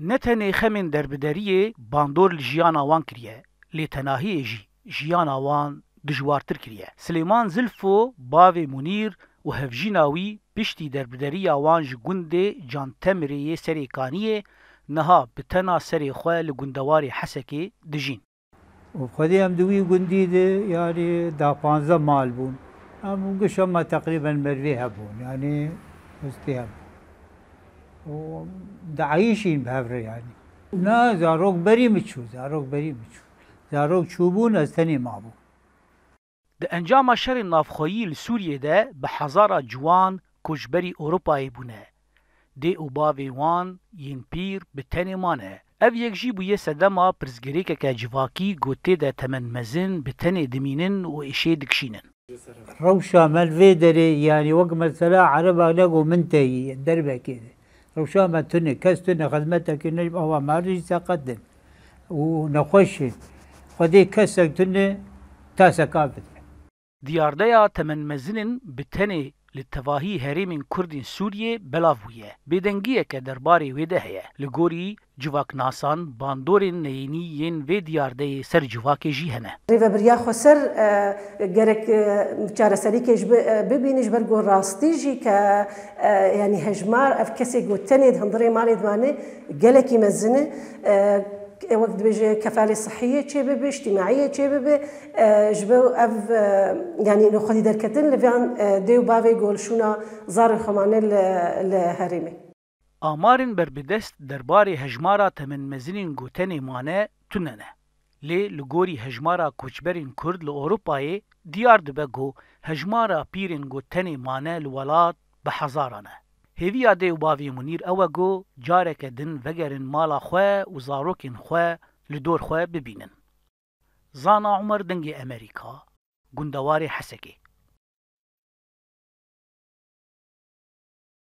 نتنê xemên derbederiyê bandor li jiyana wan kiriye, lê tenahiyê jî jiyana wan dijwartir kiriye. Silêman Zilfo, bavê Munîr û hevjîna wî piştî derbederiya wan ji gundê Cantemirê yê Serêkaniyê niha bi tena serê xwe li gundewarê Hesekê dijîn. خودی هم دوی گندی ده یعنی دا 15 مال بون هم گوش ما تقریبا مروی هبون یعنی مستی هبون و دعیشین بهفره یعنی نه زاروک بری میچو زاروک چوبون از تنی ما بون. Di encama şerên navxweyî li Sûriyê de bi hezara ciwan koçberî Ewropayê bûne. Dê û bavê wan yên pîr bi tenê mane. Ev yek jî bûye sedema pirsgirêkeke civakî gotê de temenmezin bi tenê dimînin û êşê dikişînin. روشا ملوی داره یعنی وقت مثلا عربا لگو منتهی دربه کده روشا ما تونه کس تونه خدمتا که نجم آوا مارجی ساقدن و نخوشین خودی کسک تونه تاسا کافت. Diyardeya temenmezinin bi tenê li tevahî herêmên Kurdên Sûriyê belav bûye. Bêdengiyeke derbarê wê de heye. Li gorî civaknasan, bandorên neyînî yên vê diyardeyê ser civakê jî hene. Rêveberiya xwe ser gerek çareserîkê bibîne ji ber got rastî jî ke yanî hejmar ev kesê got tenê hundirê malê dimane gelekî mezin e وقت بيجي كفالة صحية شيء ببي اجتماعية شيء ببي جبو أف يعني لو خدي دركتن لفيان ديو بافي يقول شونا زار خمانة الهرمي. آمارên berbidest derbarê hejmara temenmezînên gotenê mane tunene. Lê li gorî hejmara koçberên Kurd li Ewropayê diyar dibe ku hejmara pîrên gotenê mane li welat bi hezaran e. Hêviya dê û bavê Munîr ew e ku careke din vegerin mala xwe û zarokên xwe li dor xwe bibînin. Zana Umer dengê Amerîka, gundewarê Hesekê.